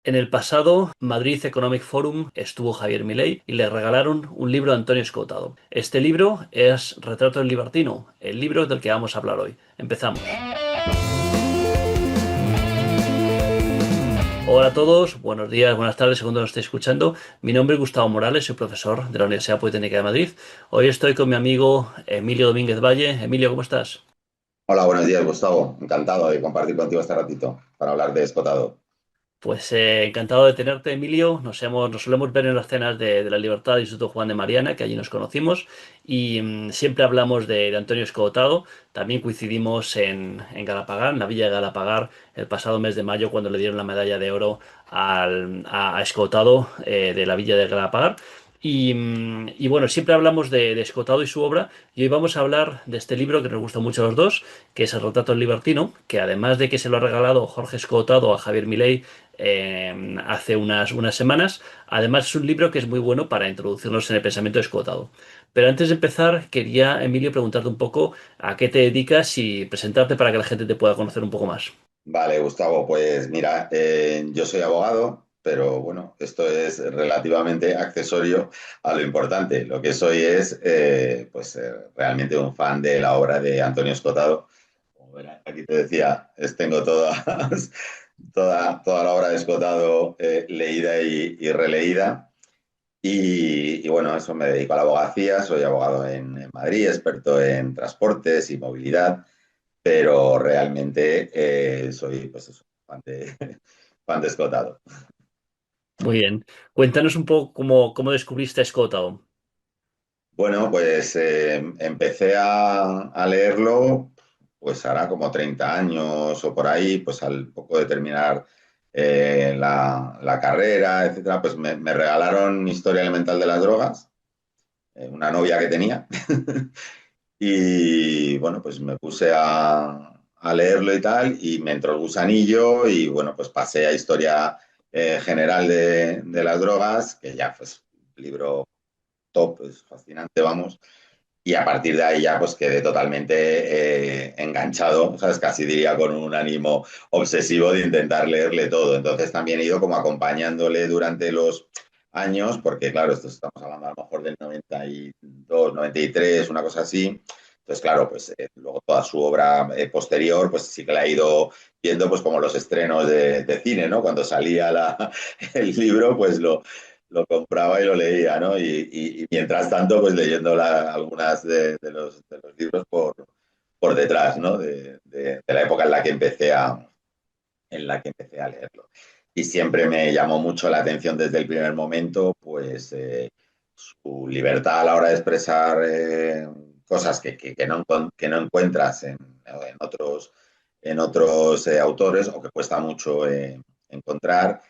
En el pasado, Madrid Economic Forum estuvo Javier Milei y le regalaron un libro a Antonio Escotado. Este libro es Retrato del Libertino, el libro del que vamos a hablar hoy. Empezamos. Hola a todos, buenos días, buenas tardes, según nos estéis escuchando. Mi nombre es Gustavo Morales, soy profesor de la Universidad Politécnica de Madrid. Hoy estoy con mi amigo Emilio Domínguez Valle. Emilio, ¿cómo estás? Hola, buenos días, Gustavo. Encantado de compartir contigo este ratito para hablar de Escotado. Pues encantado de tenerte, Emilio. Nos solemos ver en las cenas de la Libertad del Instituto Juan de Mariana, que allí nos conocimos, y siempre hablamos de Antonio Escotado. También coincidimos en Galapagar, en la villa de Galapagar, el pasado mes de mayo, cuando le dieron la medalla de oro a Escotado de la villa de Galapagar. Y bueno, siempre hablamos de Escotado y su obra, y hoy vamos a hablar de este libro que nos gusta mucho a los dos, que es El retrato del libertino, que además de que se lo ha regalado Jorge Escotado a Javier Milei hace unas semanas. Además, es un libro que es muy bueno para introducirnos en el pensamiento escotado. Pero antes de empezar, quería, Emilio, preguntarte un poco a qué te dedicas y presentarte para que la gente te pueda conocer un poco más. Vale, Gustavo, pues mira, yo soy abogado, pero bueno, esto es relativamente accesorio a lo importante. Lo que soy es, realmente un fan de la obra de Antonio Escotado. Como verás, aquí te decía, tengo toda la obra de Escotado leída y releída. Y bueno, eso me dedico a la abogacía, soy abogado en Madrid, experto en transportes y movilidad, pero realmente soy pues eso, fan de Escotado. Muy bien. Cuéntanos un poco cómo descubriste a Escotado. Bueno, pues empecé a leerlo, pues hará como 30 años o por ahí, pues al poco de terminar la carrera, etcétera, pues me regalaron Historia Elemental de las Drogas, una novia que tenía. Y bueno, pues me puse a leerlo y tal, y me entró el gusanillo, y bueno, pues pasé a Historia General de las Drogas, que ya pues libro top, es fascinante, vamos. Y a partir de ahí ya pues quedé totalmente enganchado, ¿sabes? Casi diría con un ánimo obsesivo de intentar leerle todo. Entonces también he ido como acompañándole durante los años, porque claro, esto estamos hablando a lo mejor del 92, 93, una cosa así. Entonces, claro, pues luego toda su obra posterior, pues sí que la he ido viendo pues como los estrenos de cine, ¿no? Cuando salía el libro, pues lo compraba y lo leía, ¿no? Y mientras tanto, pues leyendo algunas de los libros por detrás, ¿no? De la época en la que empecé a leerlo. Y siempre me llamó mucho la atención desde el primer momento, pues su libertad a la hora de expresar cosas que no encuentras en otros autores, o que cuesta mucho encontrar,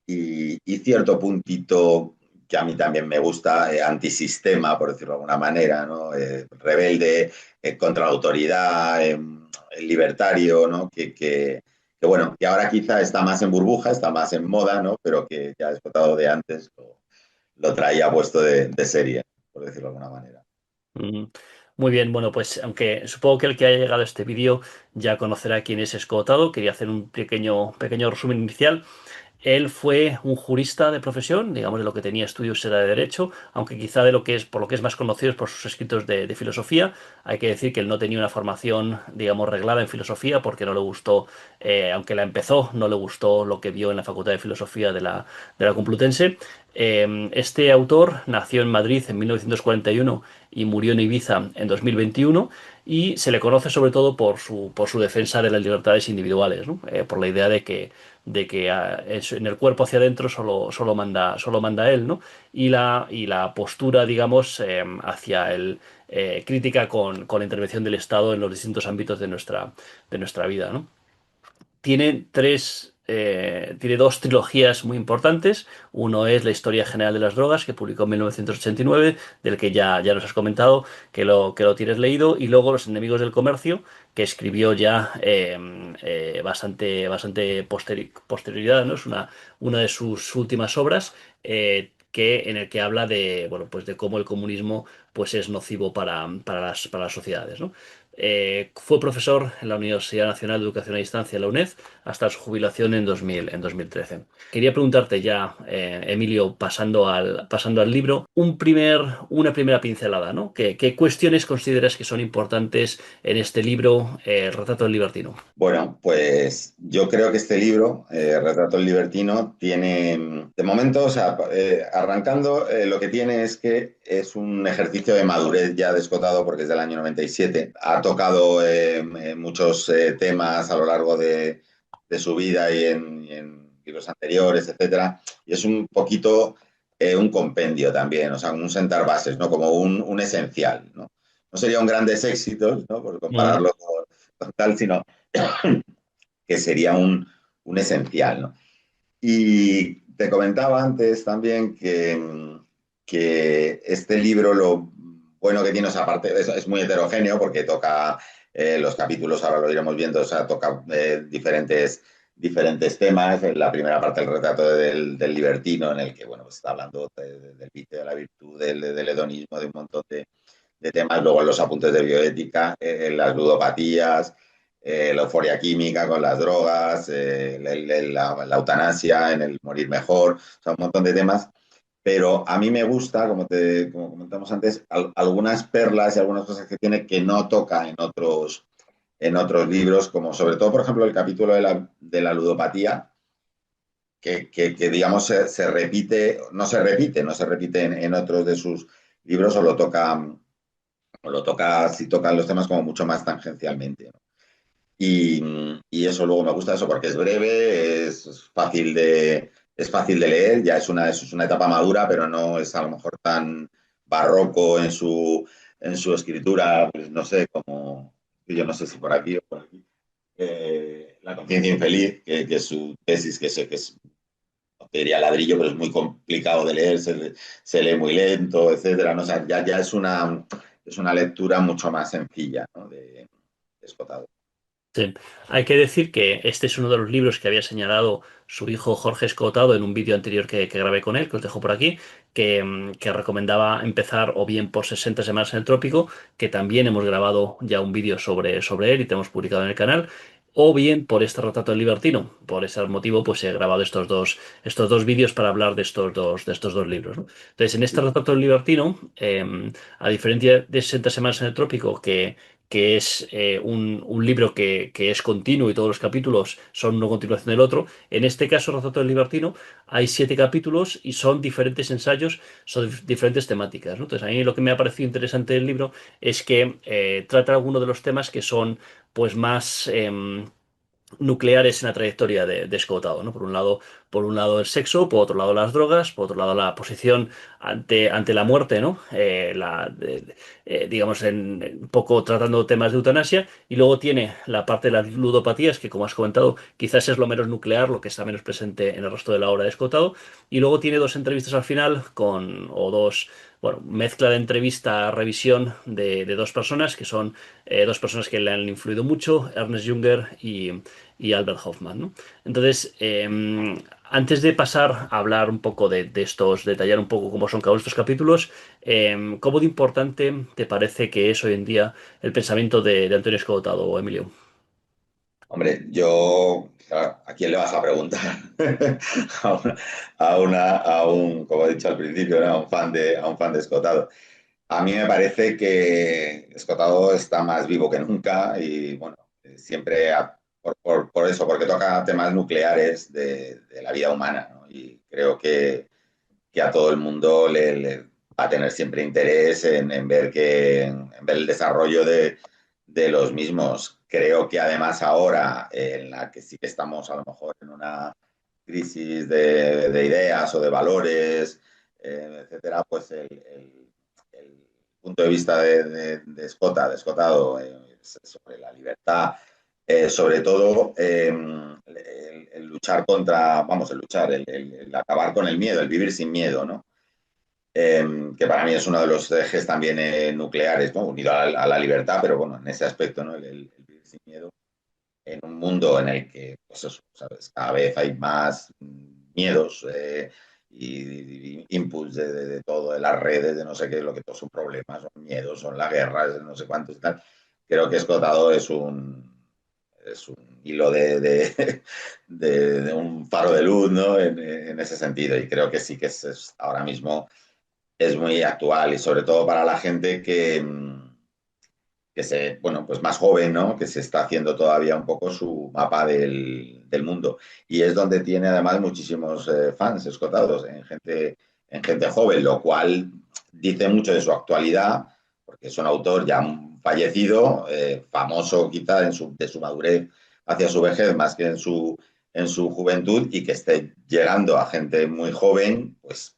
y cierto puntito que a mí también me gusta, antisistema, por decirlo de alguna manera, ¿no? Rebelde, contra la autoridad, libertario, ¿no? Que bueno, que ahora quizá está más en burbuja, está más en moda, ¿no? Pero que ya explotado de antes lo traía puesto de serie, por decirlo de alguna manera. Mm, Muy bien, bueno, pues aunque supongo que el que haya llegado a este vídeo ya conocerá quién es Escotado, quería hacer un pequeño resumen inicial. Él fue un jurista de profesión, digamos, de lo que tenía estudios era de derecho, aunque quizá por lo que es más conocido es por sus escritos de filosofía. Hay que decir que él no tenía una formación, digamos, reglada en filosofía porque no le gustó, aunque la empezó, no le gustó lo que vio en la Facultad de Filosofía de la Complutense. Este autor nació en Madrid en 1941 y murió en Ibiza en 2021 y se le conoce sobre todo por su defensa de las libertades individuales, ¿no? Por la idea de que en el cuerpo hacia adentro solo manda él, ¿no? Y la postura, digamos, hacia el crítica con la intervención del Estado en los distintos ámbitos de nuestra vida, ¿no? Tiene dos trilogías muy importantes. Uno es La Historia General de las Drogas, que publicó en 1989, del que ya nos has comentado, que lo tienes leído. Y luego Los Enemigos del Comercio, que escribió ya bastante posterioridad, ¿no? Es una de sus últimas obras. En el que habla de, bueno, pues de cómo el comunismo pues es nocivo para las sociedades, ¿no? Fue profesor en la Universidad Nacional de Educación a Distancia, la UNED, hasta su jubilación en 2013. Quería preguntarte ya, Emilio, pasando al libro, una primera pincelada, ¿no? ¿Qué cuestiones consideras que son importantes en este libro, El retrato del libertino? Bueno, pues yo creo que este libro, Retrato del Libertino, tiene, de momento, o sea, arrancando, lo que tiene es que es un ejercicio de madurez ya descotado porque es del año 97. Ha tocado muchos temas a lo largo de su vida y en libros anteriores, etcétera. Y es un poquito un compendio también, o sea, un sentar bases, ¿no? Como un esencial, ¿no? No sería un grandes éxitos, ¿no? Por Mm, compararlo con tal, sino que sería un esencial, ¿no? Y te comentaba antes también que este libro lo bueno que tiene, esa parte, es muy heterogéneo porque toca los capítulos, ahora lo iremos viendo, o sea, toca diferentes temas. En la primera parte, el retrato del libertino, en el que, bueno, pues está hablando del vicio, de la virtud, del hedonismo, de un montón de temas. Luego los apuntes de bioética, las ludopatías, la euforia química con las drogas, la eutanasia, en el morir mejor, o sea, un montón de temas. Pero a mí me gusta, como comentamos antes, algunas perlas y algunas cosas que tiene que no toca en otros libros, como sobre todo, por ejemplo, el capítulo de la ludopatía, que digamos, se repite, no se repite en otros de sus libros, si tocan los temas como mucho más tangencialmente, ¿no? Y eso luego me gusta eso porque es breve, es fácil de leer, ya es una etapa madura, pero no es a lo mejor tan barroco en su escritura, pues no sé, como yo no sé si por aquí o por aquí. La conciencia infeliz, que es su tesis, que es, no te diría ladrillo, pero es muy complicado de leer, se lee muy lento, etcétera, ¿no? O sea, ya es una lectura mucho más sencilla, ¿no? De Escotado. sí. Hay que decir que este es uno de los libros que había señalado su hijo Jorge Escotado en un vídeo anterior que grabé con él, que os dejo por aquí, que recomendaba empezar o bien por 60 semanas en el trópico, que también hemos grabado ya un vídeo sobre él y te hemos publicado en el canal, o bien por este retrato del libertino. Por ese motivo, pues he grabado estos dos vídeos para hablar de estos dos libros, ¿no? Entonces, en este retrato del libertino, a diferencia de 60 semanas en el trópico, que es un libro que es continuo y todos los capítulos son una continuación del otro. En este caso, Retrato del Libertino, hay 7 capítulos y son diferentes ensayos sobre diferentes temáticas, ¿no? Entonces, a mí lo que me ha parecido interesante del libro es que trata algunos de los temas que son pues más nucleares en la trayectoria de Escotado, ¿no? Por un lado el sexo, por otro lado las drogas, por otro lado la posición ante la muerte, ¿no? Digamos, un poco tratando temas de eutanasia, y luego tiene la parte de las ludopatías, que como has comentado, quizás es lo menos nuclear, lo que está menos presente en el resto de la obra de Escotado, y luego tiene 2 entrevistas al final bueno, mezcla de entrevista, revisión de 2 personas, que son 2 personas que le han influido mucho, Ernest Junger y Albert Hoffman, ¿no? Entonces, antes de pasar a hablar un poco de estos, detallar un poco cómo son cada uno de estos capítulos, ¿cómo de importante te parece que es hoy en día el pensamiento de Antonio Escobar o Emilio? Hombre, yo, claro, ¿a quién le vas a preguntar? A un, como he dicho al principio, ¿no? A un fan de Escotado. A mí me parece que Escotado está más vivo que nunca y, bueno, siempre por eso, porque toca temas nucleares de la vida humana, ¿no? Y creo que a todo el mundo le va a tener siempre interés en ver el desarrollo de los mismos. Creo que además ahora, en la que sí que estamos a lo mejor en una crisis de ideas o de valores, etcétera, pues el punto de vista de Escotado, sobre la libertad, sobre todo el luchar contra, vamos, el luchar, el acabar con el miedo, el vivir sin miedo, ¿no? Que para mí es uno de los ejes también nucleares, ¿no? Unido a la libertad, pero bueno, en ese aspecto, ¿no? El vivir sin miedo en un mundo en el que, pues eso, ¿sabes? Cada vez hay más miedos y inputs de todo, de las redes, de no sé qué, lo que todos son problemas, son miedos, son las guerras, no sé cuántos y tal, creo que Escotado es un hilo de un faro de luz, ¿no? En ese sentido. Y creo que sí que ahora mismo es muy actual y sobre todo para la gente bueno, pues más joven, ¿no? Que se está haciendo todavía un poco su mapa del mundo. Y es donde tiene además muchísimos fans escotados en gente joven, lo cual dice mucho de su actualidad, porque es un autor ya fallecido, famoso quizá de su madurez hacia su vejez más que en su juventud, y que esté llegando a gente muy joven, pues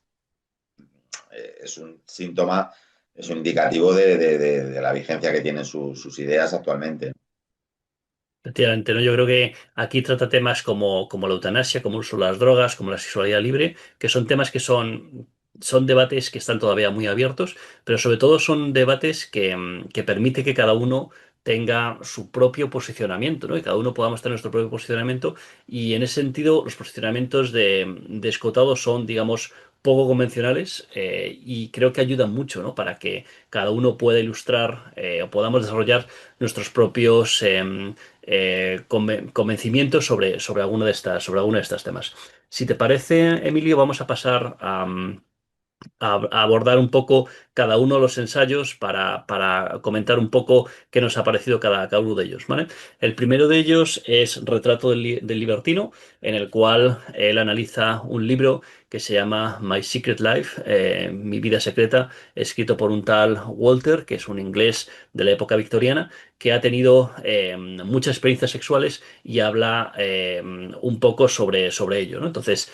es un síntoma, es un indicativo de la vigencia que tienen sus ideas actualmente. Efectivamente, ¿no? Yo creo que aquí trata temas como la eutanasia, como el uso de las drogas, como la sexualidad libre, que son temas que son debates que están todavía muy abiertos, pero sobre todo son debates que permite que cada uno tenga su propio posicionamiento, ¿no? Y cada uno podamos tener nuestro propio posicionamiento. Y en ese sentido, los posicionamientos de Escotado son, digamos, poco convencionales, y creo que ayudan mucho, ¿no? Para que cada uno pueda ilustrar, o podamos desarrollar nuestros propios convencimientos sobre alguno de estos temas. Si te parece, Emilio, vamos a pasar a abordar un poco cada uno de los ensayos para comentar un poco qué nos ha parecido cada uno de ellos, ¿vale? El primero de ellos es Retrato del libertino, en el cual él analiza un libro que se llama My Secret Life, Mi vida secreta, escrito por un tal Walter, que es un inglés de la época victoriana, que ha tenido muchas experiencias sexuales y habla un poco sobre ello, ¿no? Entonces,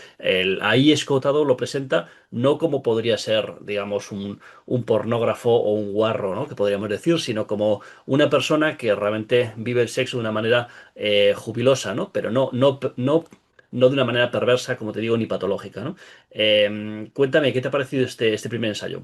ahí Escotado lo presenta no como podría ser, digamos, un pornógrafo o un guarro, ¿no? Que podríamos decir, sino como una persona que realmente vive el sexo de una manera jubilosa, ¿no? Pero no de una manera perversa, como te digo, ni patológica, ¿no? Cuéntame, ¿qué te ha parecido este primer ensayo?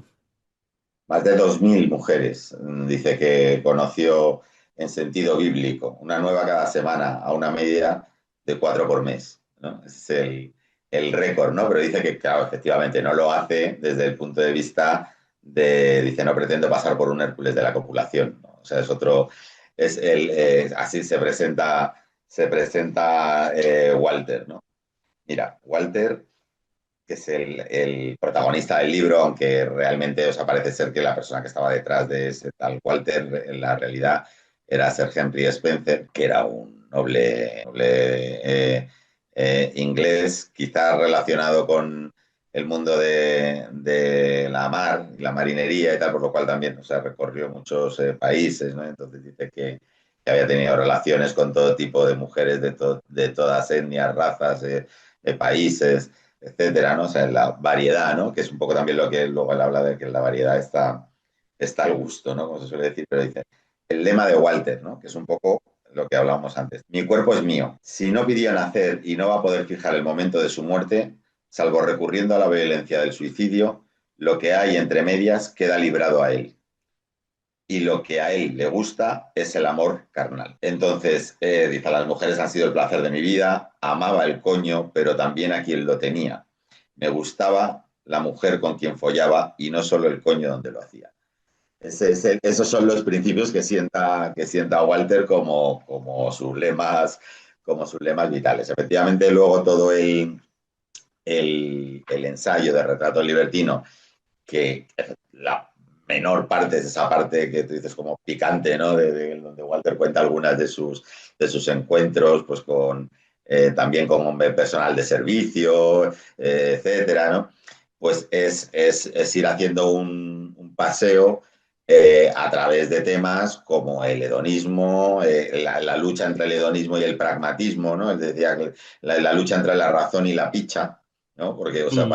Más de 2.000 mujeres, dice que conoció en sentido bíblico, una nueva cada semana, a una media de 4 por mes, ¿no? Ese es el récord, ¿no? Pero dice que, claro, efectivamente no lo hace desde el punto de vista dice, no pretendo pasar por un Hércules de la copulación, ¿no? O sea, así se presenta Walter, ¿no? Mira, Walter, que es el protagonista del libro, aunque realmente os parece ser que la persona que estaba detrás de ese tal Walter, en la realidad era Sir Henry Spencer, que era un noble inglés, quizás relacionado con el mundo de la mar y la marinería y tal, por lo cual también, o sea, recorrió muchos países, ¿no? Entonces dice que había tenido relaciones con todo tipo de mujeres de todas etnias, razas, países, etcétera, ¿no? O sea, la variedad, ¿no? Que es un poco también lo que luego él habla de que la variedad está al gusto, ¿no? Como se suele decir, pero dice, el lema de Walter, ¿no? Que es un poco lo que hablábamos antes. Mi cuerpo es mío. Si no pidió nacer y no va a poder fijar el momento de su muerte, salvo recurriendo a la violencia del suicidio, lo que hay entre medias queda librado a él. Y lo que a él le gusta es el amor carnal. Entonces, dice, las mujeres han sido el placer de mi vida, amaba el coño, pero también a quien lo tenía. Me gustaba la mujer con quien follaba y no solo el coño donde lo hacía. Esos son los principios que sienta Walter como sus lemas vitales. Efectivamente, luego todo el ensayo de Retrato Libertino, que la menor parte es esa parte que tú dices como picante, ¿no? Donde Walter cuenta algunas de sus encuentros, pues también con personal de servicio, etcétera, ¿no? Pues es ir haciendo un paseo a través de temas como el hedonismo, la lucha entre el hedonismo y el pragmatismo, ¿no? Él decía que la lucha entre la razón y la picha, ¿no? Porque, o sea, Mm.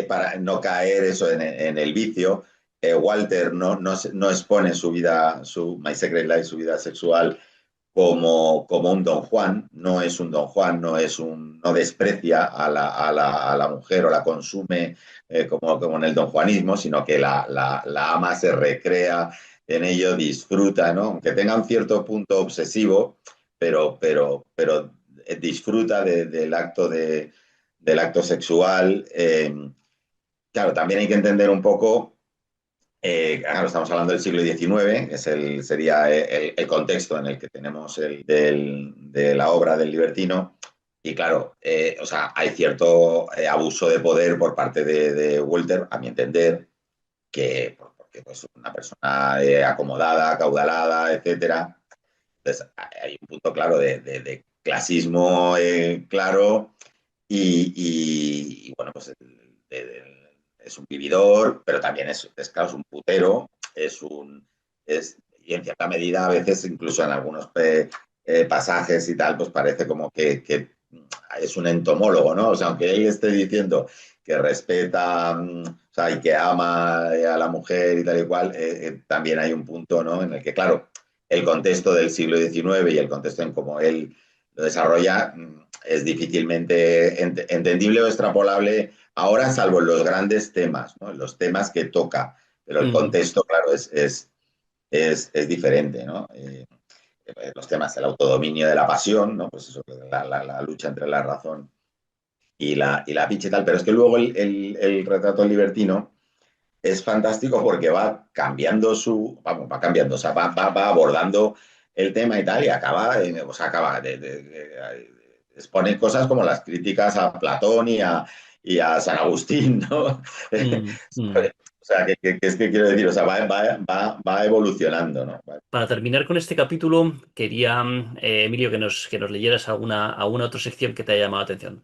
para no caer eso en el vicio, Walter no expone su vida, su My Secret Life, su vida sexual como un Don Juan, no es un Don Juan, no desprecia a la mujer o la consume como en el Don Juanismo, sino que la ama, se recrea en ello, disfruta, ¿no? Aunque tenga un cierto punto obsesivo, pero disfruta del acto sexual. Claro, también hay que entender un poco Claro, estamos hablando del siglo XIX, sería el contexto en el que tenemos de la obra del libertino. Y claro, o sea, hay cierto abuso de poder por parte de Walter, a mi entender, porque pues, una persona acomodada, acaudalada, etcétera. Entonces, hay un punto claro de clasismo claro y, bueno, pues es un vividor, pero también claro, es un putero, y en cierta medida a veces incluso en algunos pasajes y tal, pues parece como que es un entomólogo, ¿no? O sea, aunque él esté diciendo que respeta, o sea, y que ama a la mujer y tal y cual, también hay un punto, ¿no? En el que, claro, el contexto del siglo XIX y el contexto en cómo él lo desarrolla es difícilmente entendible o extrapolable ahora, salvo en los grandes temas, ¿no? En los temas que toca, pero el Mm, contexto, claro, es diferente, ¿no? Los temas, el autodominio de la pasión, ¿no? Pues eso, la lucha entre la razón y la pinche y tal, pero es que luego el retrato libertino es fantástico porque va cambiando vamos, va cambiando, o sea, va abordando el tema y tal, y o sea, acaba expone cosas como las críticas a Platón y a San Agustín, ¿no? mm, mm. O sea, es que quiero decir, o sea, va evolucionando, ¿no? Para terminar con este capítulo, quería, Emilio, que nos leyeras alguna otra sección que te haya llamado la atención.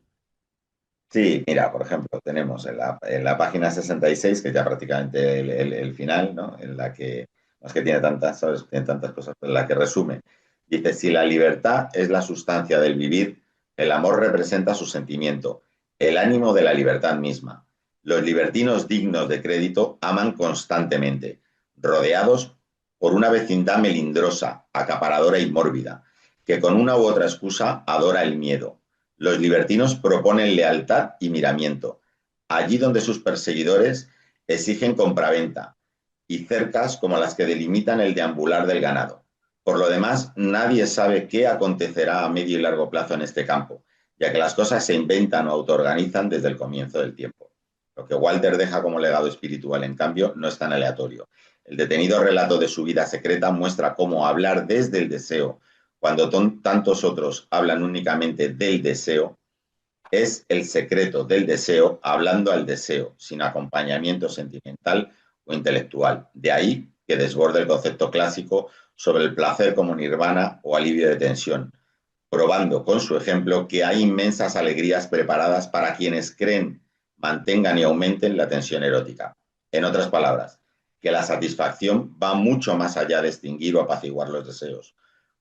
Sí, mira, por ejemplo, tenemos en la página 66, que es ya prácticamente el final, ¿no? En la que, no es que tiene tantas, ¿sabes? Tiene tantas cosas, pero en la que resume. Dice, si la libertad es la sustancia del vivir, el amor representa su sentimiento, el ánimo de la libertad misma. Los libertinos dignos de crédito aman constantemente, rodeados por una vecindad melindrosa, acaparadora y mórbida, que con una u otra excusa adora el miedo. Los libertinos proponen lealtad y miramiento, allí donde sus perseguidores exigen compraventa y cercas como las que delimitan el deambular del ganado. Por lo demás, nadie sabe qué acontecerá a medio y largo plazo en este campo, ya que las cosas se inventan o autoorganizan desde el comienzo del tiempo. Lo que Walter deja como legado espiritual, en cambio, no es tan aleatorio. El detenido relato de su vida secreta muestra cómo hablar desde el deseo, cuando tantos otros hablan únicamente del deseo, es el secreto del deseo hablando al deseo, sin acompañamiento sentimental o intelectual. De ahí que desborde el concepto clásico sobre el placer como nirvana o alivio de tensión, probando con su ejemplo que hay inmensas alegrías preparadas para quienes creen, mantengan y aumenten la tensión erótica. En otras palabras, que la satisfacción va mucho más allá de extinguir o apaciguar los deseos,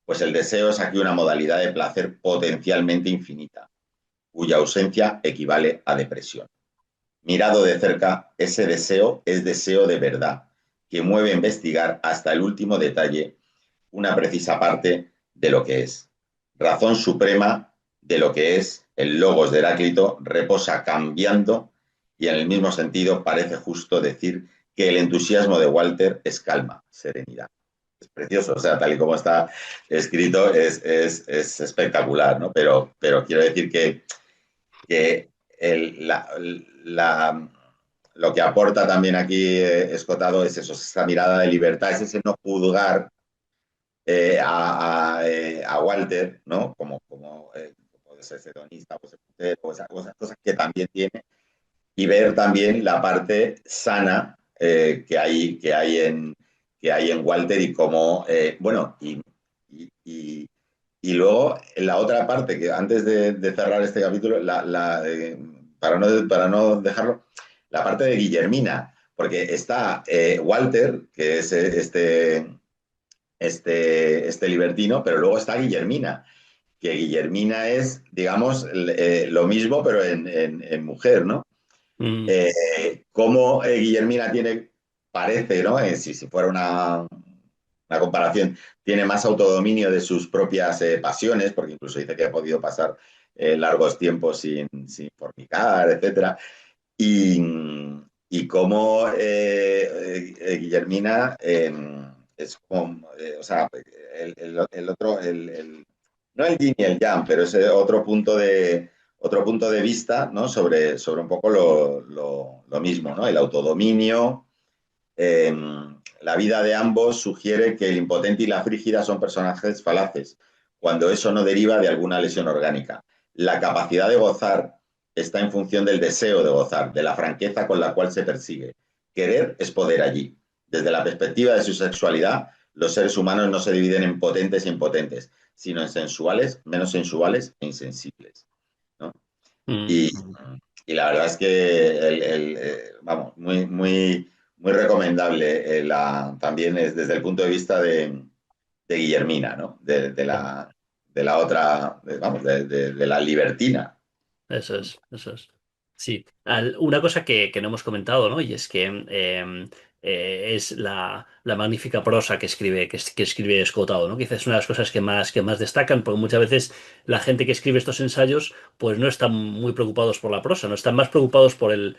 pues el deseo es aquí una modalidad de placer potencialmente infinita, cuya ausencia equivale a depresión. Mirado de cerca, ese deseo es deseo de verdad, que mueve a investigar hasta el último detalle una precisa parte de lo que es. Razón suprema de lo que es el logos de Heráclito reposa cambiando y en el mismo sentido parece justo decir que el entusiasmo de Walter es calma, serenidad. Es precioso, o sea, tal y como está escrito es espectacular, ¿no? Pero quiero decir que el, la, lo que aporta también aquí Escotado es eso, esa mirada de libertad, es ese no juzgar a Walter, ¿no? Como puede ser hedonista, puede ser putero, esas cosas que también tiene, y ver también la parte sana que hay en Walter y cómo, bueno, y, y luego la otra parte, que antes de cerrar este capítulo, para no dejarlo, la parte de Guillermina, porque está Walter, que es este libertino, pero luego está Guillermina, que Guillermina es, digamos, lo mismo, pero en mujer, ¿no? Mm, Cómo Guillermina parece, ¿no? Si fuera una comparación, tiene más autodominio de sus propias pasiones, porque incluso dice que ha podido pasar largos tiempos sin fornicar, etcétera. Y cómo Guillermina es como, o sea, el otro, no el yin y el yang, pero ese otro punto de vista, ¿no? Sobre un poco lo mismo, ¿no? El autodominio, eh, la vida de ambos sugiere que el impotente y la frígida son personajes falaces, cuando eso no deriva de alguna lesión orgánica. La capacidad de gozar está en función del deseo de gozar, de la franqueza con la cual se persigue. Querer es poder allí. Desde la perspectiva de su sexualidad, los seres humanos no se dividen en potentes e impotentes, sino en sensuales, menos sensuales e insensibles, ¿no? Mm, Y, mm. y la verdad es que, vamos, muy recomendable. También es desde el punto de vista de Guillermina, ¿no? De la otra, vamos, de la libertina. Eso es, eso es. Sí, una cosa que no hemos comentado, ¿no? Y es que es la magnífica prosa que escribe Escotado, ¿no? Quizás es una de las cosas que más destacan, porque muchas veces la gente que escribe estos ensayos, pues no están muy preocupados por la prosa, no están más preocupados por el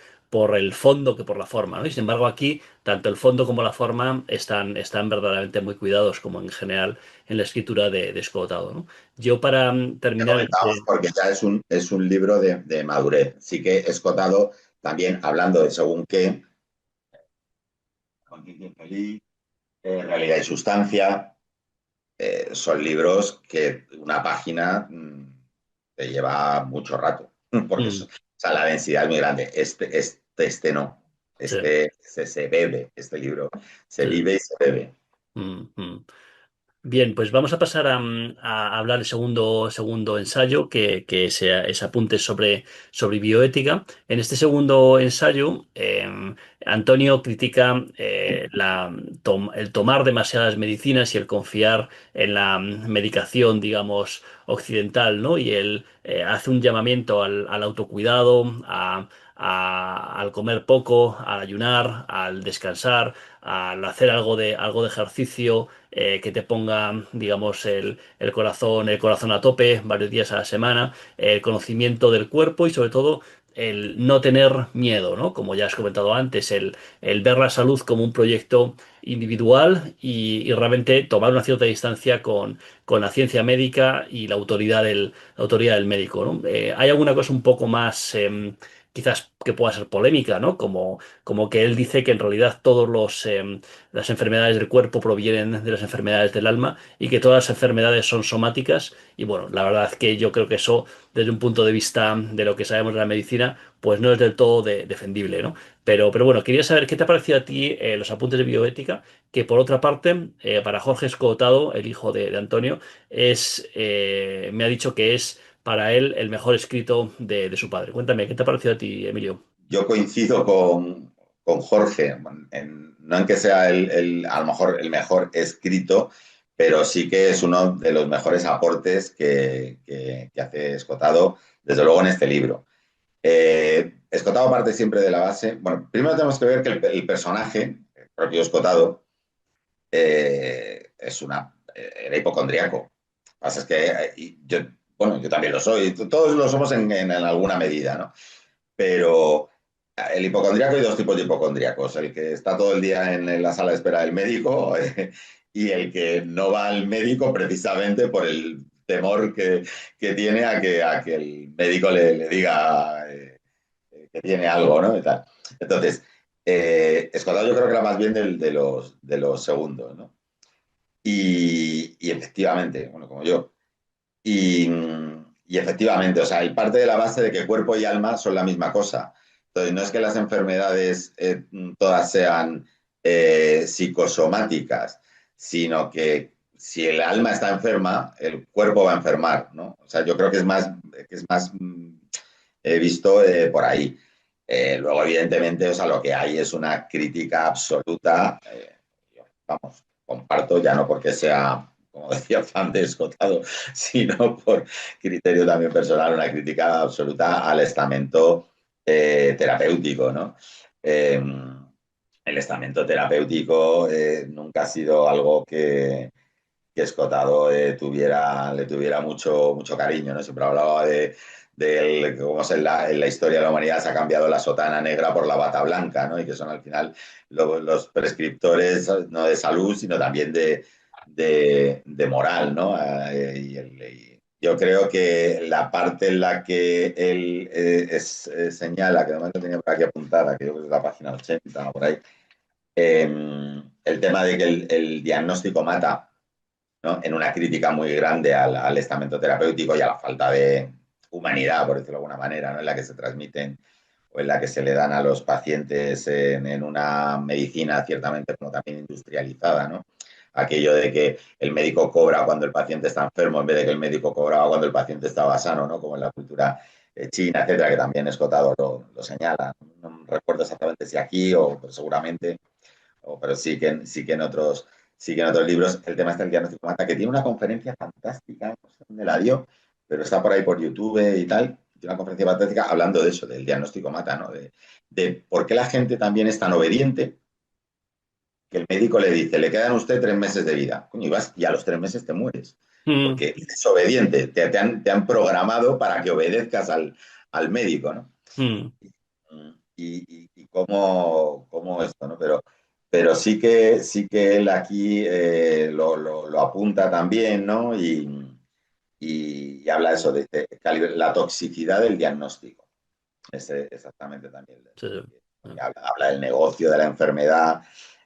fondo que por la forma, ¿no? Y sin embargo aquí, tanto el fondo como la forma están verdaderamente muy cuidados, como en general en la escritura de Escotado, ¿no? Yo para Que terminar comentamos este... porque ya es un libro de madurez. Sí que Escotado, también hablando de según qué, Conciencia Infeliz, Realidad y Sustancia, son libros que una página te lleva mucho rato, porque Mm. o sea, la densidad es muy grande. Este no, Sí, se bebe, este libro se sí. vive y se bebe. Mm, mm. Bien, pues vamos a pasar a hablar del segundo ensayo, que es apuntes sobre bioética. En este segundo ensayo, Antonio critica el tomar demasiadas medicinas y el confiar en la medicación, digamos, occidental, ¿no? Y él hace un llamamiento al autocuidado, al comer poco, al ayunar, al descansar, al hacer algo de ejercicio que te ponga, digamos, el corazón a tope varios días a la semana, el conocimiento del cuerpo y sobre todo el no tener miedo, ¿no? Como ya has comentado antes, el ver la salud como un proyecto individual y realmente tomar una cierta distancia con la ciencia médica y la autoridad del médico, ¿no? Hay alguna cosa un poco más... quizás que pueda ser polémica, ¿no? Como que él dice que en realidad las enfermedades del cuerpo provienen de las enfermedades del alma y que todas las enfermedades son somáticas. Y bueno, la verdad es que yo creo que eso, desde un punto de vista de lo que sabemos de la medicina, pues no es del todo defendible, ¿no? Pero bueno, quería saber qué te ha parecido a ti los apuntes de bioética, que por otra parte, para Jorge Escotado, el hijo de Antonio, me ha dicho que es para él el mejor escrito de su padre. Cuéntame, ¿qué te ha parecido a ti, Emilio? Yo coincido con Jorge, no en que sea a lo mejor el mejor escrito, pero sí que es uno de los mejores aportes que hace Escotado, desde luego en este libro. Escotado parte siempre de la base. Bueno, primero tenemos que ver que el personaje, el propio Escotado, era hipocondriaco. Lo que pasa es que bueno, yo también lo soy, todos lo somos en alguna medida, ¿no? Pero el hipocondriaco, hay dos tipos de hipocondriacos: el que está todo el día en la sala de espera del médico y el que no va al médico precisamente por el temor que tiene a que el médico le diga que tiene algo, ¿no? Y tal. Entonces, Escotado yo creo que era más bien de los segundos, ¿no? Y efectivamente, bueno, como yo, y, y efectivamente, o sea, él parte de la base de que cuerpo y alma son la misma cosa. Entonces, no es que las enfermedades todas sean psicosomáticas, sino que si el alma está enferma, el cuerpo va a enfermar, ¿no? O sea, yo creo que es más visto por ahí. Luego, evidentemente, o sea, lo que hay es una crítica absoluta. Vamos, comparto, ya no porque sea, como decía, fan de Escotado, sino por criterio también personal, una crítica absoluta al estamento terapéutico, ¿no? El estamento terapéutico nunca ha sido algo que Escotado le tuviera mucho cariño, ¿no? Siempre hablaba de cómo en la historia de la humanidad se ha cambiado la sotana negra por la bata blanca, ¿no? Y que son al final los prescriptores no de salud, sino también de moral, ¿no? Yo creo que la parte en la que él señala, que además lo tenía por aquí apuntada, que yo creo que es la página 80 por ahí, el tema de que el diagnóstico mata, ¿no? En una crítica muy grande al estamento terapéutico y a la falta de humanidad, por decirlo de alguna manera, ¿no? En la que se transmiten o en la que se le dan a los pacientes en una medicina ciertamente como también industrializada, ¿no? Aquello de que el médico cobra cuando el paciente está enfermo en vez de que el médico cobraba cuando el paciente estaba sano, ¿no? Como en la cultura china, etcétera, que también Escotado lo señala. No recuerdo exactamente si aquí o pero seguramente, pero sí que en otros libros. El tema está el diagnóstico mata, que tiene una conferencia fantástica, no sé dónde la dio, pero está por ahí por YouTube y tal. Tiene una conferencia fantástica hablando de eso, del diagnóstico mata, ¿no? De por qué la gente también es tan obediente que el médico le dice, le quedan a usted 3 meses de vida. Coño, y vas y a los 3 meses te mueres. Mm, Porque es obediente, te han programado para que obedezcas al médico, ¿no? mm, Y cómo esto, ¿no? Pero sí que él aquí lo apunta también, ¿no? Y habla eso de la toxicidad del diagnóstico. Ese exactamente también. sí, sí. Habla del negocio, de la enfermedad,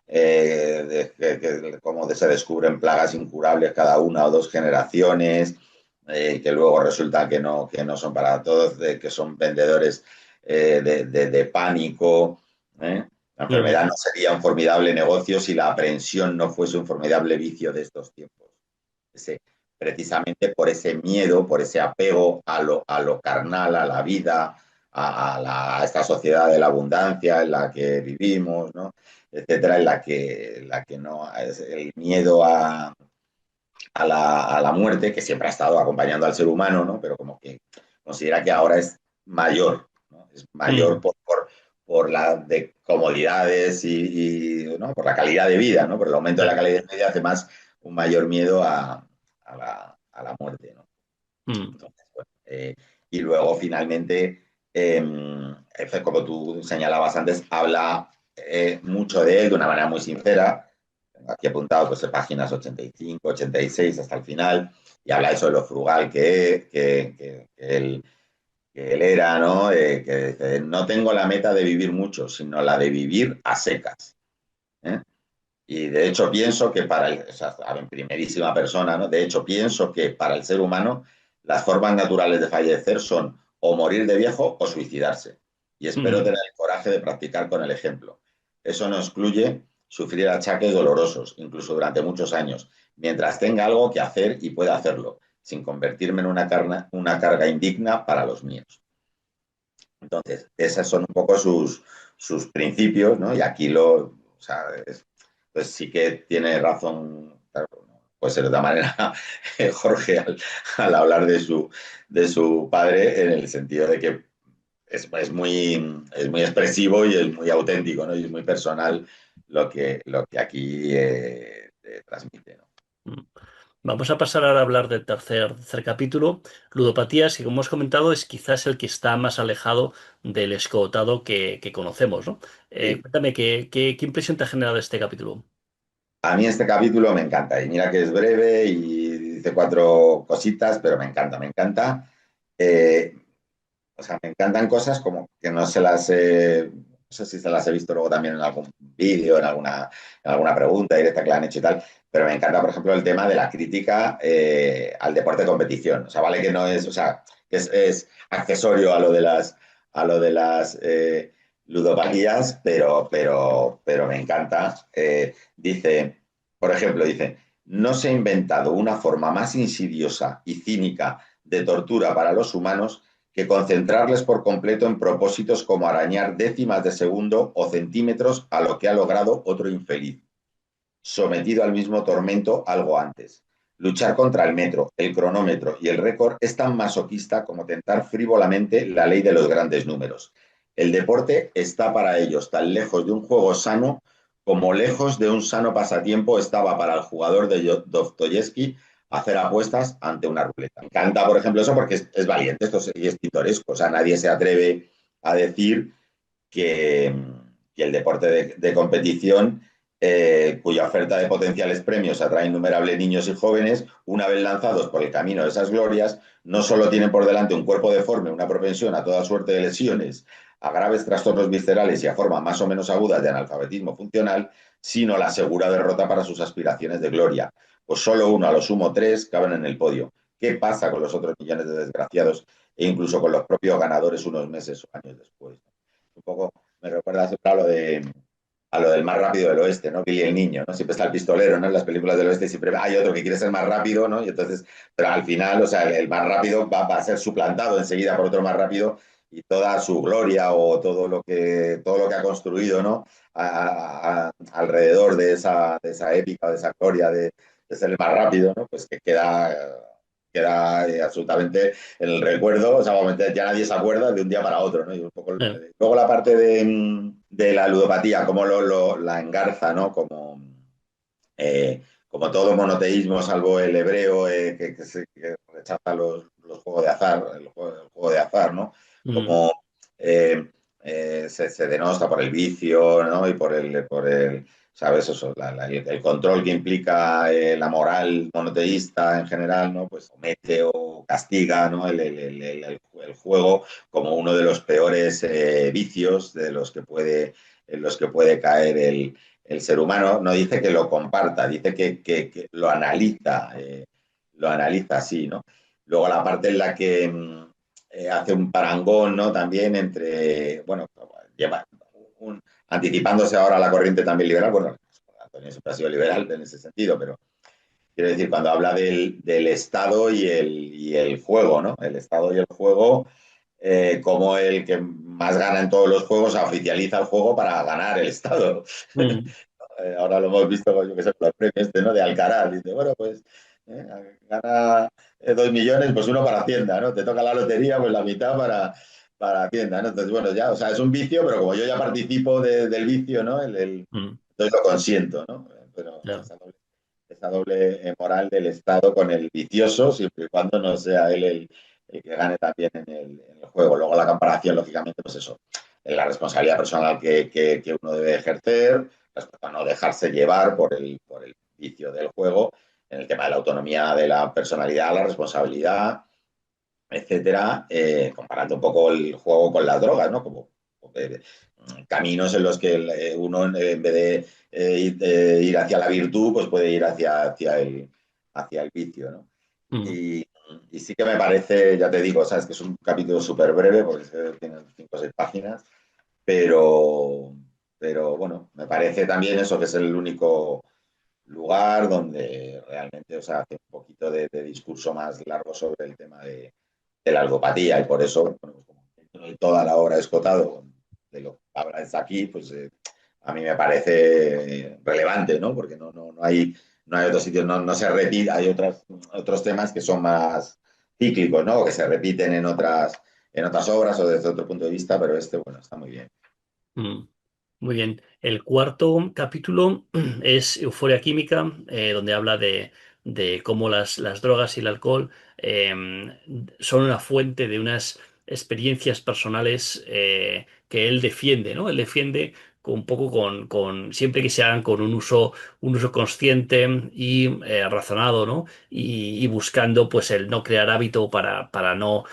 de cómo se descubren plagas incurables cada 1 o 2 generaciones, que luego resulta que no son para todos, que son vendedores de pánico. ¿eh? La Mm, enfermedad no sería un formidable negocio si la aprensión no fuese un formidable vicio de estos tiempos. Ese, precisamente por ese miedo, por ese apego a lo carnal, a la vida, a esta sociedad de la abundancia en la que vivimos, ¿no? Etcétera, en la que no es el miedo a la muerte, que siempre ha estado acompañando al ser humano, ¿no? Pero como que considera que ahora es mayor, ¿no? Es mayor mm, por la de comodidades ¿no? Por la calidad de vida, ¿no? Por el aumento de la sí, calidad de vida hace más un mayor miedo a la muerte, ¿no? mm, Entonces, bueno, y luego finalmente, como tú señalabas antes, habla mucho de él de una manera muy sincera. Tengo aquí apuntado pues, páginas 85, 86 hasta el final, y habla eso de lo frugal que él era, ¿no? Que dice, no tengo la meta de vivir mucho, sino la de vivir a secas. ¿eh? Y de hecho pienso que o sea, en primerísima persona, ¿no? De hecho pienso que para el ser humano las formas naturales de fallecer son o morir de viejo o suicidarse. Y espero mm, tener el coraje de practicar con el ejemplo. Eso no excluye sufrir achaques dolorosos, incluso durante muchos años, mientras tenga algo que hacer y pueda hacerlo, sin convertirme en una carga indigna para los míos. Entonces, esos son un poco sus principios, ¿no? Y aquí o sea, pues sí que tiene razón, claro, no puede ser de otra manera, Jorge, al hablar de su padre, en el sentido de que es muy expresivo y es muy auténtico, ¿no? Y es muy personal lo que aquí transmite, ¿no? mm. Vamos a pasar ahora a hablar del tercer capítulo, ludopatías, que como hemos comentado es quizás el que está más alejado del escotado que conocemos, ¿no? Sí. Cuéntame, ¿qué impresión te ha generado este capítulo? A mí este capítulo me encanta, y mira que es breve y dice 4 cositas, pero me encanta, me encanta. Eh, O sea, me encantan cosas como que no sé si se las he visto luego también en algún vídeo, en alguna pregunta directa que le han hecho y tal, pero me encanta, por ejemplo, el tema de la crítica al deporte de competición. O sea, vale que no es, o sea, que es accesorio a lo de las ludopatías, pero me encanta. Dice, por ejemplo, dice, no se ha inventado una forma más insidiosa y cínica de tortura para los humanos que concentrarles por completo en propósitos como arañar décimas de segundo o centímetros a lo que ha logrado otro infeliz, sometido al mismo tormento algo antes. Luchar contra el metro, el cronómetro y el récord es tan masoquista como tentar frívolamente la ley de los grandes números. El deporte está para ellos tan lejos de un juego sano como lejos de un sano pasatiempo estaba para el jugador de Dostoyevsky hacer apuestas ante una ruleta. Me encanta, por ejemplo, eso porque es valiente y es pintoresco. O sea, nadie se atreve a decir que el deporte de competición, cuya oferta de potenciales premios atrae innumerables niños y jóvenes, una vez lanzados por el camino de esas glorias, no solo tienen por delante un cuerpo deforme, una propensión a toda suerte de lesiones, a graves trastornos viscerales y a formas más o menos agudas de analfabetismo funcional, sino la segura derrota para sus aspiraciones de gloria. Pues solo uno, a lo sumo tres, caben en el podio. ¿Qué pasa con los otros millones de desgraciados e incluso con los propios ganadores unos meses o años después? Un poco me recuerda siempre a lo del más rápido del oeste, ¿no? Billy el niño, ¿no? Siempre está el pistolero, ¿no? En las películas del oeste siempre hay otro que quiere ser más rápido, ¿no? Y entonces, pero al final, o sea, el más rápido va a ser suplantado enseguida por otro más rápido y toda su gloria o todo lo que ha construido, ¿no? Alrededor de esa épica, de esa gloria de ser el más rápido, ¿no? Pues que queda absolutamente en el recuerdo, o sea, ya nadie se acuerda de un día para otro, ¿no? Y un poco, luego la parte de la ludopatía, cómo la engarza, ¿no? Como todo monoteísmo, salvo el hebreo, que rechaza los juegos de azar, el juego de azar, ¿no? Mm, Como se denosta por el vicio, ¿no? Y por el ¿sabes? Eso, el control que implica la moral monoteísta en general, ¿no? Pues mete o castiga, ¿no? El juego como uno de los peores vicios en los que puede caer el ser humano. No dice que lo comparta, dice que lo analiza así, ¿no? Luego la parte en la que hace un parangón, ¿no? También entre, bueno, lleva anticipándose ahora a la corriente también liberal, bueno, Antonio siempre ha sido liberal en ese sentido, pero quiero decir, cuando habla del Estado y el juego, ¿no? El Estado y el juego, como el que más gana en todos los juegos oficializa el juego para ganar el Estado. mm, Ahora lo hemos visto, yo que sé, con los premios ¿no? De Alcaraz. Dice, bueno, pues gana 2 millones, pues uno para Hacienda, ¿no? Te toca la lotería, pues la mitad para Hacienda, ¿no? Entonces, bueno, ya, o sea, es un vicio, pero como yo ya participo del vicio, ¿no? mm, Entonces lo consiento, ¿no? Pero claro. esa doble moral del Estado con el vicioso, siempre y cuando no sea él el que gane también en el juego. Luego la comparación, lógicamente, pues eso, en la responsabilidad personal que uno debe ejercer, respecto a no dejarse llevar por el vicio del juego, en el tema de la autonomía de la personalidad, la responsabilidad, etcétera, comparando un poco el juego con las drogas, ¿no? Como caminos en los que uno, en vez de ir hacia la virtud, pues puede ir hacia el vicio, ¿no? Mm, Y, y sí que me parece, ya te digo, sabes que es un capítulo súper breve, porque tiene 5 o 6 páginas, pero, pero bueno, me parece también eso que es el único lugar donde realmente, o sea, hace un poquito de discurso más largo sobre el tema de la ludopatía y por eso, bueno, como toda la obra escotado de lo que hablas aquí, pues a mí me parece relevante, ¿no? Porque no hay otros sitios, no se repite, hay otros temas que son más cíclicos, ¿no? O que se repiten en otras obras o desde otro punto de vista, pero este, bueno, está muy bien. mm. Muy bien. El cuarto capítulo es Euforia Química, donde habla de cómo las drogas y el alcohol son una fuente de unas experiencias personales que él defiende, ¿no? Él defiende un poco siempre que se hagan con un uso consciente y razonado, ¿no? Y buscando pues el no crear hábito para no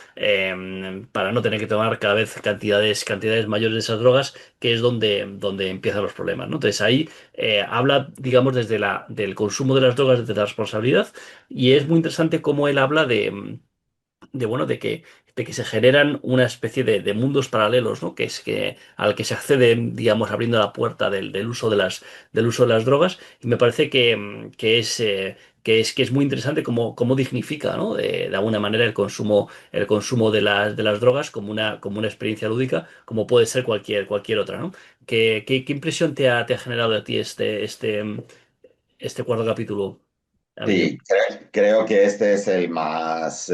tener que tomar cada vez cantidades mayores de esas drogas que es donde empiezan los problemas, ¿no? Entonces ahí habla, digamos, del consumo de las drogas, desde la responsabilidad, y es muy interesante cómo él habla bueno, de que se generan una especie de mundos paralelos, ¿no? Que es que al que se accede, digamos, abriendo la puerta del uso de las drogas, y me parece que es muy interesante cómo dignifica, ¿no? De alguna manera el consumo de las drogas como una experiencia lúdica, como puede ser cualquier otra, ¿no? ¿Qué impresión te ha generado a ti este cuarto capítulo, amigo? Sí, creo que este es el más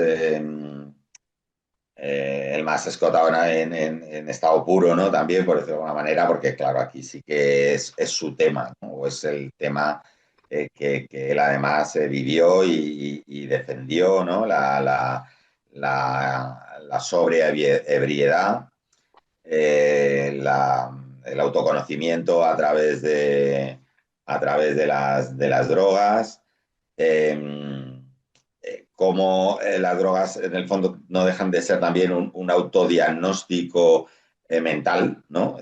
escotado en estado puro, ¿no? También, por decirlo de alguna manera, porque claro, aquí sí que es su tema, ¿no? O es el tema que él además vivió y defendió, ¿no? La sobreebriedad, el autoconocimiento a través de las drogas. Eh, Cómo las drogas en el fondo no dejan de ser también un autodiagnóstico mental, ¿no?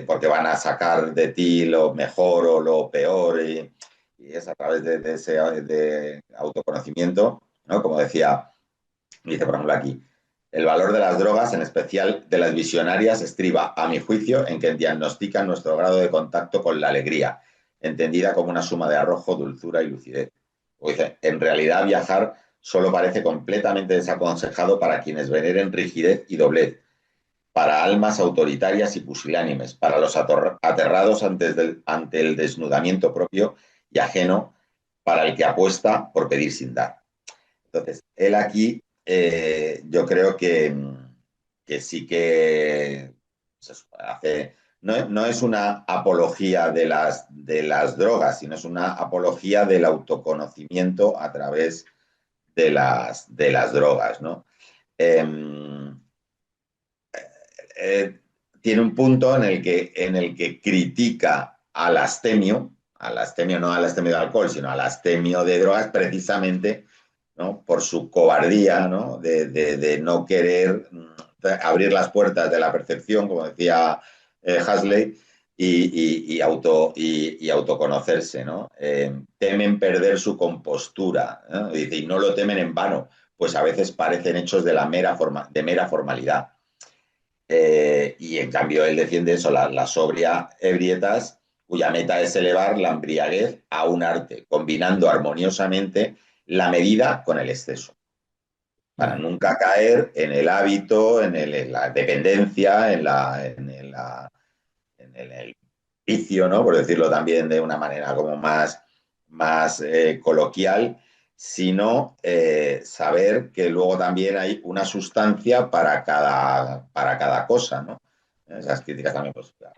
Porque van a sacar de ti lo mejor o lo peor y es a través de ese de autoconocimiento, ¿no? Como decía, dice por ejemplo aquí, el valor de las drogas, en especial de las visionarias, estriba, a mi juicio, en que diagnostican nuestro grado de contacto con la alegría, entendida como una suma de arrojo, dulzura y lucidez. O dice, en realidad viajar solo parece completamente desaconsejado para quienes veneren rigidez y doblez, para almas autoritarias y pusilánimes, para los aterrados ante el desnudamiento propio y ajeno, para el que apuesta por pedir sin dar. Entonces, él aquí yo creo que sí que pues, hace, no es una apología de las drogas, sino es una apología del autoconocimiento a través de las drogas, ¿no? Eh, eh, Tiene un punto en el que critica al astemio no al astemio de alcohol, sino al astemio de drogas precisamente, ¿no? Por su cobardía, ¿no? De no querer abrir las puertas de la percepción, como decía Huxley, y autoconocerse, ¿no? Temen perder su compostura, ¿no? Y no lo temen en vano, pues a veces parecen hechos de mera formalidad. Y en cambio él defiende eso, la sobria ebrietas, cuya meta es elevar la embriaguez a un arte, combinando armoniosamente la medida con el exceso, para Mm. nunca caer en el hábito, en la dependencia, en el vicio, ¿no? Por decirlo también de una manera como más coloquial, sino saber que luego también hay una sustancia para cada cosa, ¿no? Esas críticas también, pues, claro,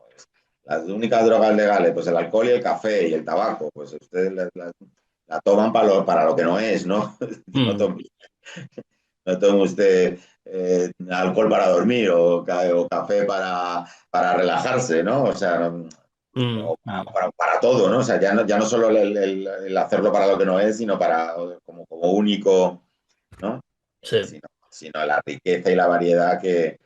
las únicas drogas legales, pues el alcohol y el café y el tabaco, pues ustedes la toman para lo que no es, ¿no? No Mm. tomen, no tome usted alcohol para dormir o café para relajarse, ¿no? O sea, Mm. o Mm. para todo, ¿no? O sea, ya no solo el hacerlo para lo que no es, sino para como único, ¿no? Sí. Sino la riqueza y la variedad que,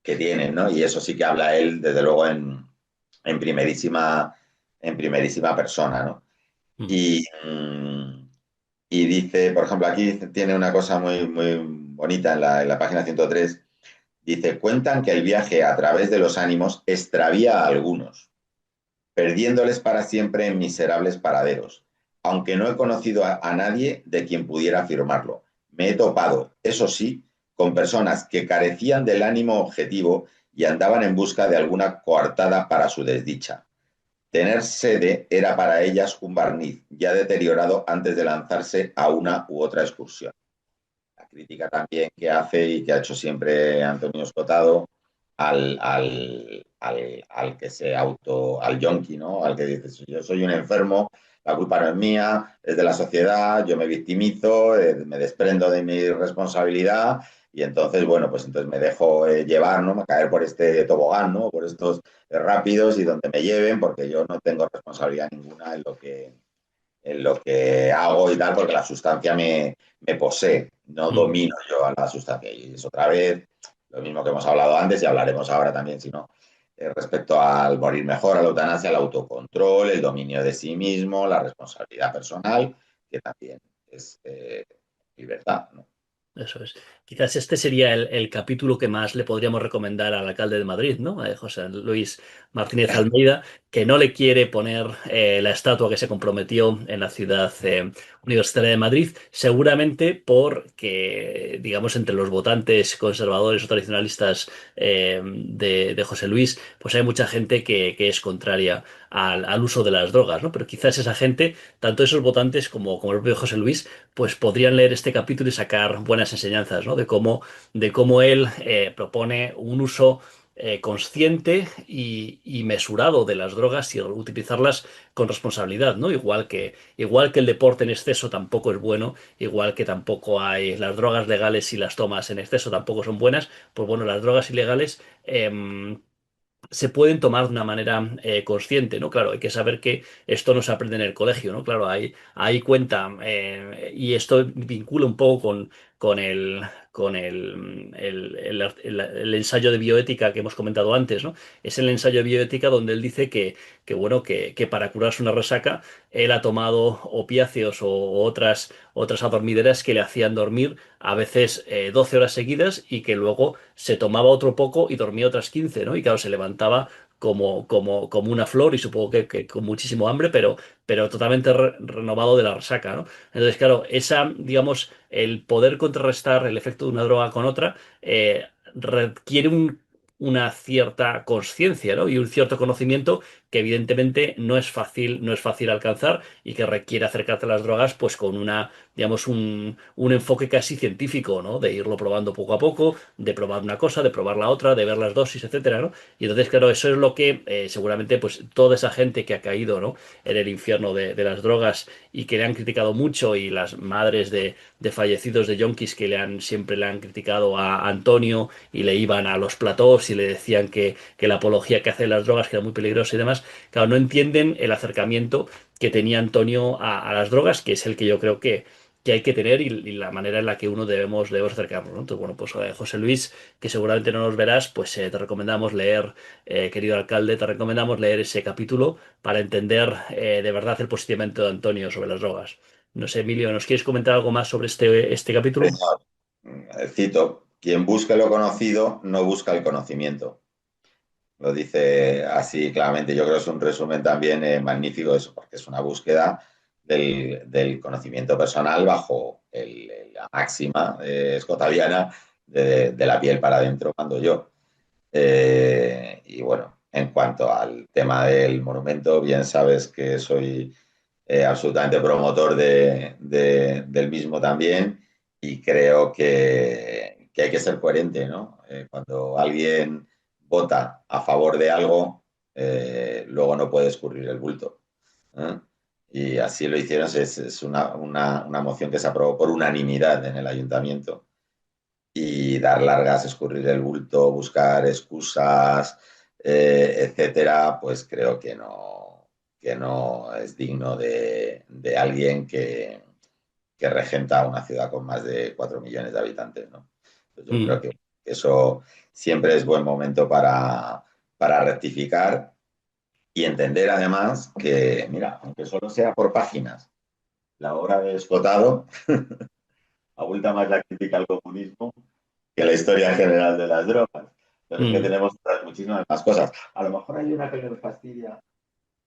que tienen, ¿no? Y eso sí que habla él, desde luego, en primerísima, en primerísima persona, ¿no? Mm. Y, y dice, por ejemplo, aquí tiene una cosa muy bonita en la página 103. Dice, cuentan que el viaje a través de los ánimos extravía a algunos, perdiéndoles para siempre en miserables paraderos, aunque no he conocido a nadie de quien pudiera afirmarlo. Me he topado, eso sí, con personas que carecían del ánimo objetivo y andaban en busca de alguna coartada para su desdicha. Tener sede era para ellas un barniz ya deteriorado antes de lanzarse a una u otra excursión. La crítica también que hace y que ha hecho siempre Antonio Escotado al que se al yonki, ¿no? Al que dice, yo soy un enfermo, la culpa no es mía, es de la sociedad, yo me victimizo, me desprendo de mi responsabilidad y entonces, bueno, pues entonces me dejo llevar, ¿no? Me caer por este tobogán, ¿no? Por estos rápidos y donde me lleven, porque yo no tengo responsabilidad ninguna en lo que hago y tal, porque la sustancia me posee, no Mm. domino yo a la sustancia. Y es otra vez lo mismo que hemos hablado antes y hablaremos ahora también, si no, respecto al morir mejor, a la eutanasia, el autocontrol, el dominio de sí mismo, la responsabilidad personal, que también es libertad, ¿no? Eso es. Quizás este sería el capítulo que más le podríamos recomendar al alcalde de Madrid, ¿no? José Luis Martínez Almeida, que no le quiere poner la estatua que se comprometió en la ciudad universitaria de Madrid, seguramente porque, digamos, entre los votantes conservadores o tradicionalistas de José Luis, pues hay mucha gente que es contraria al uso de las drogas, ¿no? Pero quizás esa gente, tanto esos votantes como el propio José Luis, pues podrían leer este capítulo y sacar buenas enseñanzas, ¿no? De cómo él propone un uso consciente y mesurado de las drogas y utilizarlas con responsabilidad, ¿no? Igual que el deporte en exceso tampoco es bueno, igual que tampoco hay las drogas legales si las tomas en exceso tampoco son buenas, pues bueno, las drogas ilegales se pueden tomar de una manera consciente, ¿no? Claro, hay que saber que esto no se aprende en el colegio, ¿no? Claro, ahí cuenta, y esto vincula un poco con el, con el ensayo de bioética que hemos comentado antes, ¿no? Es el ensayo de bioética donde él dice que para curarse una resaca, él ha tomado opiáceos o otras adormideras que le hacían dormir a veces 12 horas seguidas y que luego se tomaba otro poco y dormía otras 15, ¿no? Y claro, se levantaba como una flor y supongo que con muchísimo hambre, pero totalmente renovado de la resaca, ¿no? Entonces, claro, digamos, el poder contrarrestar el efecto de una droga con otra requiere una cierta conciencia, ¿no? Y un cierto conocimiento que evidentemente no es fácil alcanzar y que requiere acercarte a las drogas pues con digamos, un enfoque casi científico, ¿no? De irlo probando poco a poco, de probar una cosa, de probar la otra, de ver las dosis, etcétera, ¿no? Y entonces, claro, eso es lo que seguramente pues toda esa gente que ha caído, ¿no? En el infierno de las drogas y que le han criticado mucho y las madres de fallecidos de yonkis que siempre le han criticado a Antonio y le iban a los platós y le decían que la apología que hace de las drogas que era muy peligrosa y demás, claro, no entienden el acercamiento que tenía Antonio a las drogas, que es el que yo creo que hay que tener y la manera en la que uno debemos acercarnos, ¿no? Entonces, bueno, pues José Luis, que seguramente no nos verás, pues te recomendamos leer, querido alcalde, te recomendamos leer ese capítulo para entender de verdad el posicionamiento de Antonio sobre las drogas. No sé, Emilio, ¿nos quieres comentar algo más sobre este capítulo? Señor, cito, quien busca lo conocido no busca el conocimiento. Lo dice así claramente. Yo creo que es un resumen también magnífico de eso, porque es una búsqueda del conocimiento personal bajo la máxima escotaviana de la piel para adentro cuando yo. Y bueno, en cuanto al tema del monumento, bien sabes que soy absolutamente promotor del mismo también y creo que hay que ser coherente, ¿no? Cuando alguien vota a favor de algo, luego no puede escurrir el bulto. ¿Eh? Y así lo hicieron, es una moción que se aprobó por unanimidad en el ayuntamiento y dar largas, escurrir el bulto, buscar excusas, etcétera, pues creo que no es digno de alguien que regenta una ciudad con más de 4 millones de habitantes, ¿no? Entonces yo creo Mm, que eso siempre es buen momento para rectificar y entender además que, mira, aunque solo sea por páginas, la obra de Escotado abulta más la crítica al comunismo que la historia general de las drogas. Pero es que mm, tenemos muchísimas más cosas. A lo mejor hay una que nos fastidia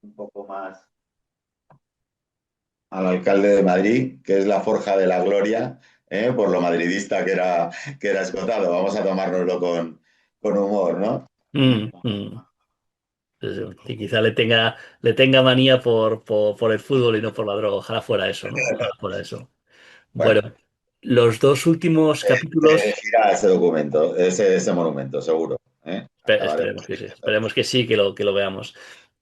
un poco más al alcalde de Madrid, que es la forja de la gloria, por lo madridista que era Escotado. Vamos a tomárnoslo con humor, ¿no? mm. Y quizá le tenga manía por el fútbol y no por la droga. Ojalá fuera eso, ¿no? Ojalá fuera eso. Bueno, Bueno, los dos últimos se capítulos. gira ese documento, ese monumento, seguro. Acabaremos. Esperemos que sí, esperemos que sí, que lo veamos.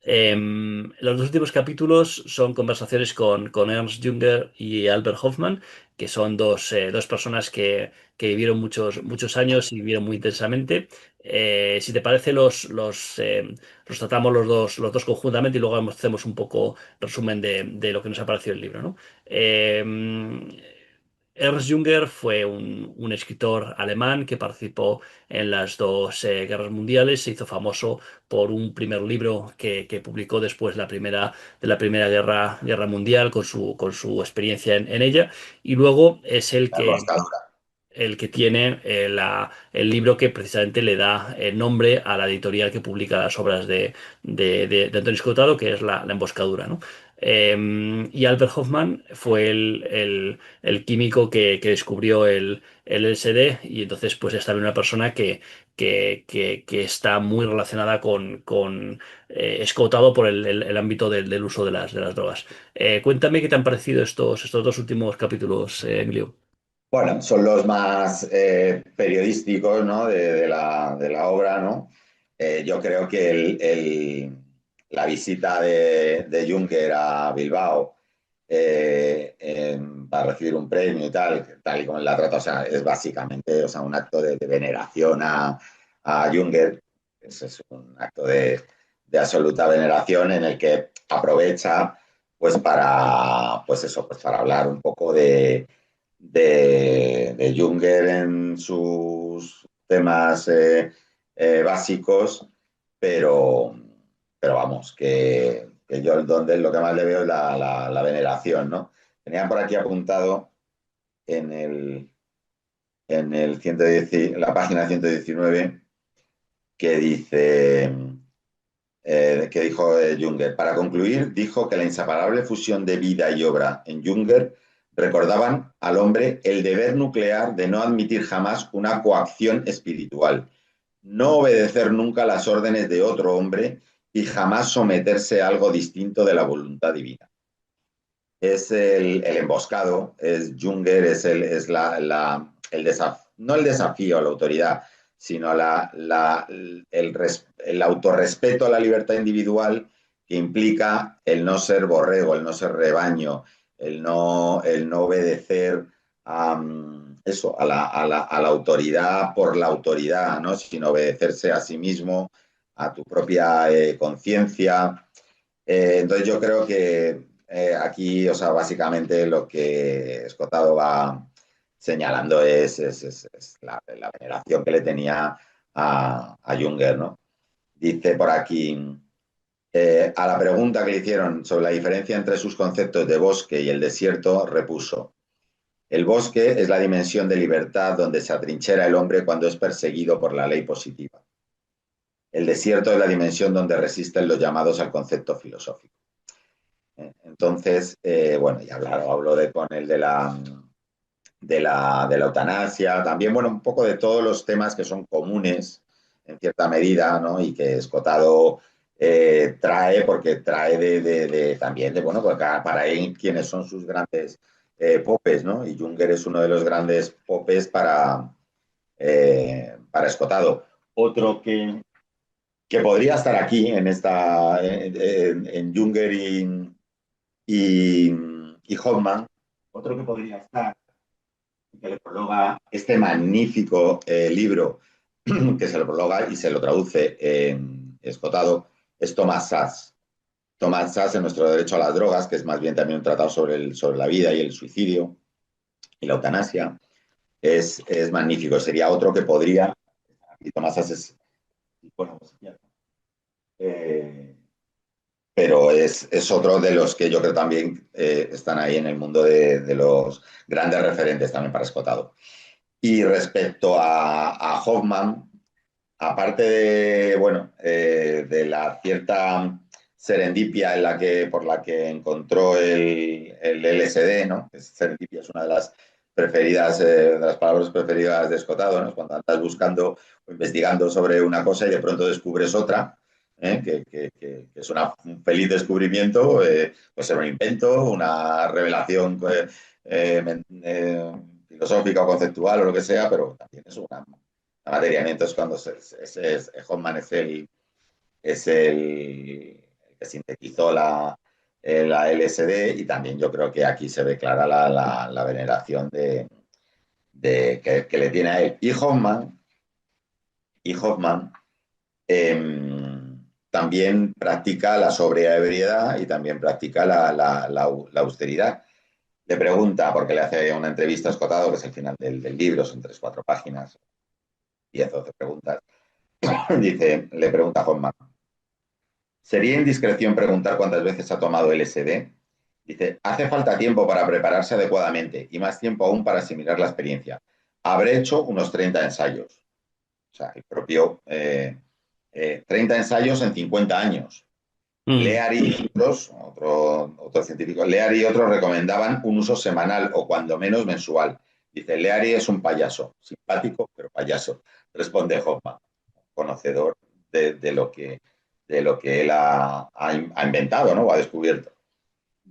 Los dos últimos capítulos son conversaciones con Ernst Jünger y Albert Hoffman, que son dos personas que vivieron muchos años y vivieron muy intensamente. Si te parece, los tratamos los dos conjuntamente y luego hacemos un poco resumen de lo que nos ha parecido el libro, ¿no? Ernst Jünger fue un escritor alemán que participó en las dos guerras mundiales. Se hizo famoso por un primer libro que publicó después de la Primera Guerra Mundial con su experiencia en ella. Y luego es el La que emboscadura. el que tiene el libro que precisamente le da nombre a la editorial que publica las obras de Antonio Escotado, que es La Emboscadura, ¿no? Y Albert Hoffman fue el químico que descubrió el LSD y entonces pues es también una persona que está muy relacionada con Escotado por el ámbito del uso de las drogas. Cuéntame qué te han parecido estos dos últimos capítulos, Emilio. Bueno, son los más periodísticos, ¿no? de la obra, ¿no? Yo creo que la visita de Juncker a Bilbao para recibir un premio y tal y como la trata, o sea, es básicamente, o sea, un acto de veneración a Juncker. Es un acto de absoluta veneración en el que aprovecha, pues, para, pues eso, pues para hablar un poco de Junger en sus temas básicos, pero, pero vamos, que yo donde lo que más le veo es la veneración, ¿no? Tenía por aquí apuntado en el 110, la página 119 que dice, que dijo Junger. Para concluir, dijo que la inseparable fusión de vida y obra en Junger recordaban al hombre el deber nuclear de no admitir jamás una coacción espiritual, no obedecer nunca las órdenes de otro hombre y jamás someterse a algo distinto de la voluntad divina. Es el emboscado, es Junger, es el desafío, no el desafío a la autoridad, sino el autorrespeto a la libertad individual que implica el no ser borrego, el no ser rebaño, el no obedecer a eso, a la autoridad por la autoridad, ¿no? Sino obedecerse a sí mismo, a tu propia conciencia. Entonces yo creo que aquí, o sea, básicamente lo que Escotado va señalando es la veneración que le tenía a Junger, ¿no? Dice por aquí, a la pregunta que le hicieron sobre la diferencia entre sus conceptos de bosque y el desierto, repuso, el bosque es la dimensión de libertad donde se atrinchera el hombre cuando es perseguido por la ley positiva. El desierto es la dimensión donde resisten los llamados al concepto filosófico. Entonces, bueno, ya hablo con el de la eutanasia, también, bueno, un poco de todos los temas que son comunes en cierta medida, ¿no? Y que Escotado trae, porque trae también bueno, porque para él, quienes son sus grandes popes, ¿no? Y Junger es uno de los grandes popes para Escotado. Otro que podría estar aquí en Junger y, y Hoffman, otro que podría estar, que le prologa este magnífico libro, que se lo prologa y se lo traduce en Escotado, es Thomas Sachs. Thomas Sachs en Nuestro Derecho a las Drogas, que es más bien también un tratado sobre la vida y el suicidio y la eutanasia, es magnífico. Sería otro que podría, y Thomas Sachs es, bueno, pues, eh, pero es otro de los que yo creo también están ahí en el mundo de los grandes referentes también para Escotado. Y respecto a Hoffman, aparte bueno, de la cierta serendipia por la que encontró el LSD, ¿no? Serendipia es una de las preferidas, de las palabras preferidas de Escotado, ¿no? Cuando andas buscando o investigando sobre una cosa y de pronto descubres otra, que es un feliz descubrimiento, puede ser un invento, una revelación filosófica o conceptual o lo que sea, pero también es una materia. Entonces, cuando Hoffman es el que sintetizó la LSD, y también yo creo que aquí se ve clara la veneración que le tiene a él. Y Hoffman también practica la sobriedad y también practica la austeridad. Le pregunta, porque le hace una entrevista a Escotado, que es el final del libro, son 3 4 páginas, 10 12 preguntas. Le pregunta a Hoffman, ¿sería indiscreción preguntar cuántas veces ha tomado LSD? Dice, hace falta tiempo para prepararse adecuadamente y más tiempo aún para asimilar la experiencia. Habré hecho unos 30 ensayos. O sea, el propio 30 ensayos en 50 años. Mm. Leary y otro científico, Leary y otros recomendaban un uso semanal o cuando menos mensual. Dice, Leary es un payaso, simpático, pero payaso. Responde Hoffman, conocedor de lo que él ha inventado, ¿no? O ha descubierto.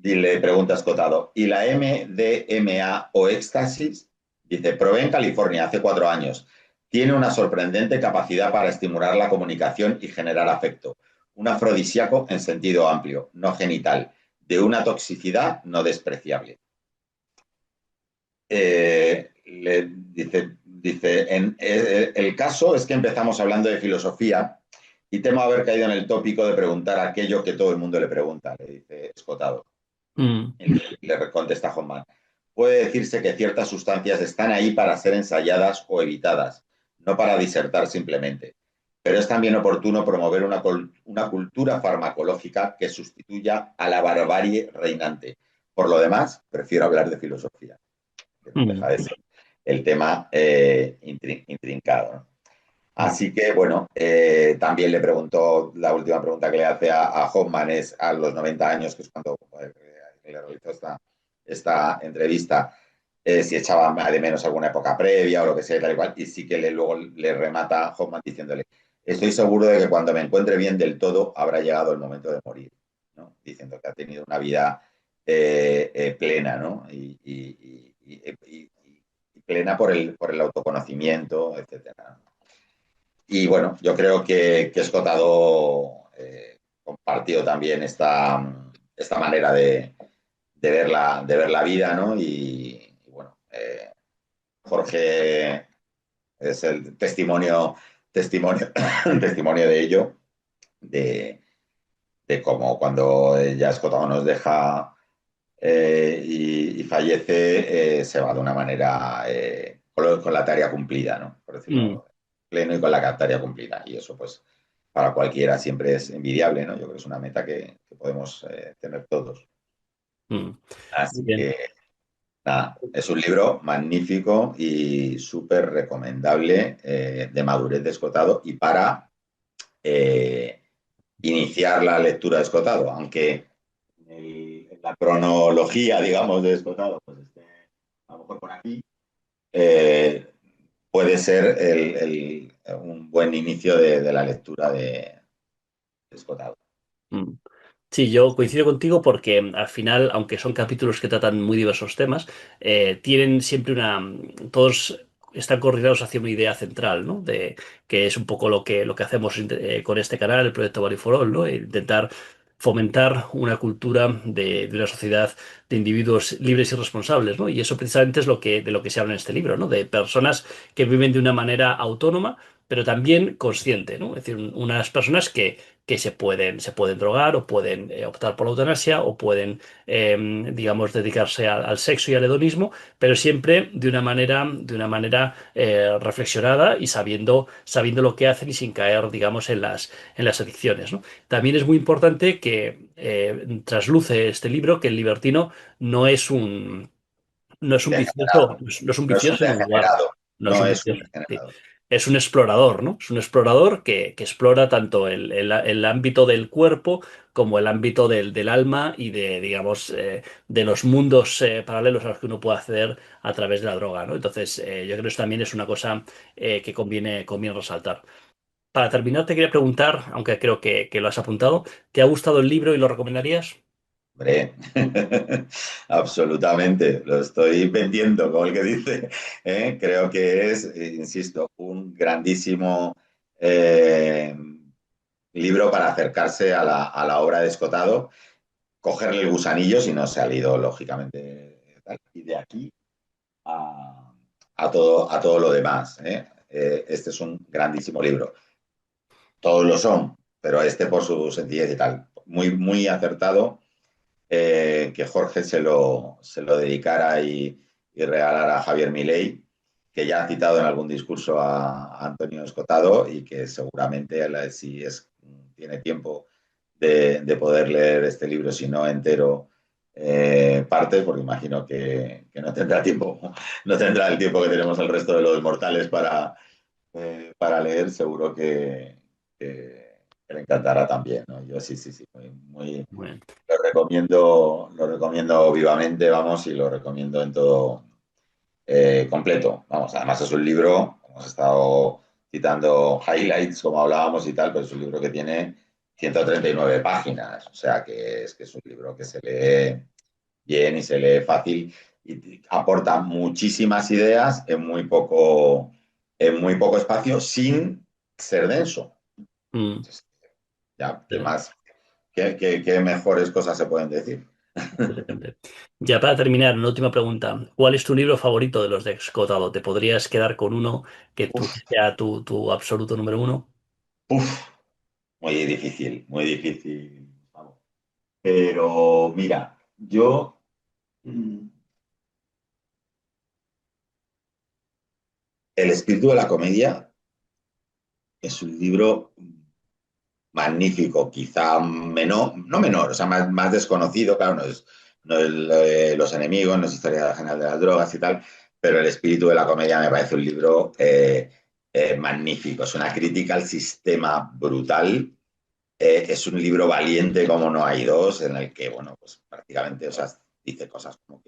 Y le pregunta Escotado, ¿y la MDMA o éxtasis? Dice, probé en California hace 4 años. Tiene una sorprendente capacidad para estimular la comunicación y generar afecto. Un afrodisíaco en sentido amplio, no genital, de una toxicidad no despreciable. El caso es que empezamos hablando de filosofía y temo haber caído en el tópico de preguntar aquello que todo el mundo le pregunta, le dice Escotado. Mm. Y le contesta Hoffman. puede decirse que ciertas sustancias están ahí para ser ensayadas o evitadas, no para disertar simplemente. Pero es también oportuno promover una cultura farmacológica que sustituya a la barbarie reinante. Por lo demás, prefiero hablar de filosofía, que no Mm, deja de ser el tema intrincado, ¿no? mm, Así que, bueno, también le preguntó, la última pregunta que le hace a Hoffman es a los 90 años, que es cuando le realizó esta entrevista, si echaba de menos alguna época previa o lo que sea, tal y cual, y sí que luego le remata Hoffman diciéndole, estoy seguro de que cuando me encuentre bien del todo habrá llegado el momento de morir, ¿no? Diciendo que ha tenido una vida plena, ¿no? Y plena por el autoconocimiento, etcétera. Y bueno, yo creo que Escotado compartió también esta manera de ver la vida, ¿no? Y bueno, Jorge es el testimonio de ello, de, de cómo cuando ya Escotado nos deja y fallece, se va de una manera con la tarea cumplida, ¿no? Por mm, decirlo pleno y con la tarea cumplida. Y eso, pues, para cualquiera siempre es envidiable, ¿no? Yo creo que es una meta que podemos tener todos. mm. Muy Así bien. que, nada, es un libro magnífico y súper recomendable de madurez de Escotado y para eh, iniciar la lectura de Escotado, aunque en la cronología, digamos, de Escotado, pues esté a lo mejor por aquí, eh, puede ser un buen inicio de la lectura de Escotado. Mm. Sí, yo coincido contigo porque al final, aunque son capítulos que tratan muy diversos temas, tienen siempre todos están coordinados hacia una idea central, ¿no? De que es un poco lo que hacemos con este canal, el proyecto Body for All, ¿no? Intentar fomentar una cultura de una sociedad de individuos libres y responsables, ¿no? Y eso precisamente es de lo que se habla en este libro, ¿no? De personas que viven de una manera autónoma, pero también consciente, ¿no? Es decir, unas personas que se pueden drogar o pueden optar por la eutanasia o pueden, digamos, dedicarse al sexo y al hedonismo, pero siempre de una manera reflexionada y sabiendo lo que hacen y sin caer, digamos, en las adicciones, ¿no? También es muy importante que trasluce este libro que el libertino no es un vicioso, Degenerado. no es un No es un vicioso en un lugar, degenerado. no es No un es un vicioso. Sí. degenerado. Es un explorador, ¿no? Es un explorador que explora tanto el ámbito del cuerpo como el ámbito del alma y digamos, de los mundos paralelos a los que uno puede acceder a través de la droga, ¿no? Entonces, yo creo que eso también es una cosa que conviene resaltar. Para terminar, te quería preguntar, aunque creo que lo has apuntado, ¿te ha gustado el libro y lo recomendarías? Hombre, absolutamente, lo estoy vendiendo, como el que dice. Creo que es, insisto, un grandísimo eh, libro para acercarse a la obra de Escotado, cogerle el gusanillo si no se ha leído, lógicamente, y de aquí a, a todo lo demás. Este es un grandísimo libro. Todos lo son, pero este por su sencillez y tal. Muy, muy acertado que Jorge se lo dedicara y regalara a Javier Milei, que ya ha citado en algún discurso a Antonio Escotado y que seguramente si tiene tiempo de poder leer este libro, si no entero, partes, porque imagino que no tendrá tiempo, no tendrá el tiempo que tenemos el resto de los mortales para leer, seguro que le encantará también, ¿no? Yo sí, sí, sí, muy, Bueno, lo recomiendo vivamente, vamos, y lo recomiendo en todo completo. Vamos, además es un libro, hemos estado citando highlights, como hablábamos y tal, pero es un libro que tiene 139 páginas, o sea que es un libro que se lee bien y se lee fácil y aporta muchísimas ideas en muy poco espacio sin ser denso. mm, Ya, ¿qué interesante, más? ¿Qué mejores cosas se pueden decir? interesante. Ya para terminar, una última pregunta. ¿Cuál es tu libro favorito de los de Escotado? ¿Te podrías quedar con uno que Uf, sea tu absoluto número uno? uf, muy difícil, muy difícil. Vamos. Pero mira, yo El espíritu de la comedia es un libro magnífico, quizá menor, no menor, o sea, más desconocido, claro, no es Los enemigos, no es Historia general de las drogas y tal, pero El espíritu de la comedia me parece un libro magnífico, es una crítica al sistema brutal, es un libro valiente como no hay dos, en el que, bueno, pues prácticamente, o sea, dice cosas como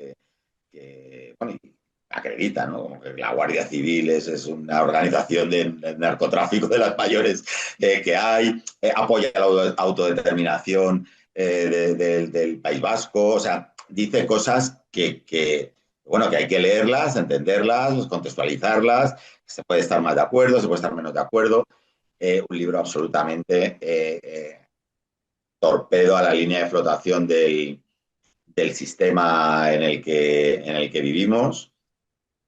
bueno, y acredita, ¿no? Como que la Guardia Civil es una organización de narcotráfico de las mayores que hay, apoya la autodeterminación del País Vasco, o sea, dice cosas bueno, que hay que leerlas, entenderlas, contextualizarlas, se puede estar más de acuerdo, se puede estar menos de acuerdo. Un libro absolutamente torpedo a la línea de flotación del sistema en el que vivimos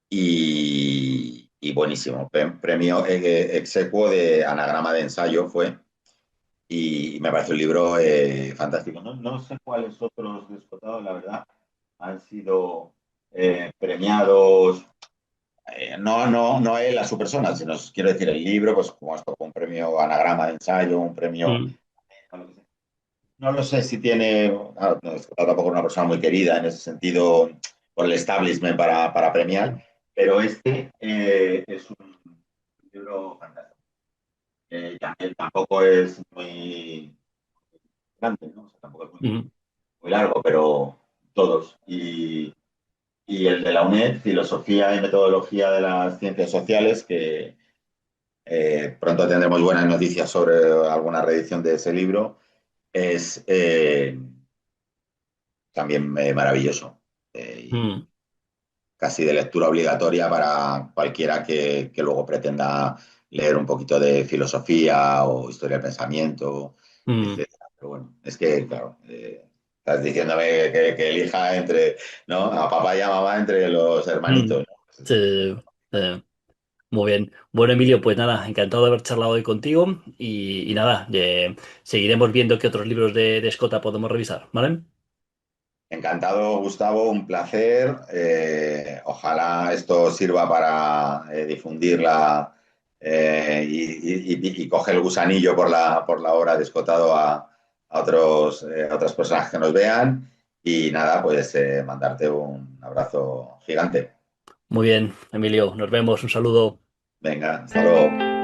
y buenísimo. Premio exequo de Anagrama de Ensayo fue y me parece un libro fantástico. No sé cuáles otros descotados, la verdad, han sido premiados. No él a su persona, sino quiero decir el libro, pues como esto, un premio Anagrama de Ensayo, un premio. Mm, No lo sé si tiene, no, es tampoco una persona muy querida en ese sentido por el establishment para premiar, pero este es un libro fantástico. También tampoco es muy grande, ¿no? O sea, tampoco es mm, muy largo, pero todos. Y el de la UNED, Filosofía y Metodología de las Ciencias Sociales, que pronto tendremos buenas noticias sobre alguna reedición de ese libro, es también maravilloso. Y mm, casi de lectura obligatoria para cualquiera que luego pretenda leer un poquito de filosofía o historia del pensamiento, mm, etcétera. Pero bueno, es que, claro, estás diciéndome que elija entre, ¿no? A papá y a mamá entre los mm. hermanitos, ¿no? Sí, muy bien. Bueno, Emilio, pues nada, encantado de haber charlado hoy contigo y nada, seguiremos viendo qué otros libros de Escota podemos revisar, ¿vale? Encantado, Gustavo, un placer. Ojalá esto sirva para difundirla y coger el gusanillo por la hora de Escotado a otras personas que nos vean. Y nada, pues mandarte un abrazo gigante. Muy bien, Emilio, nos vemos, un saludo. Venga, hasta luego.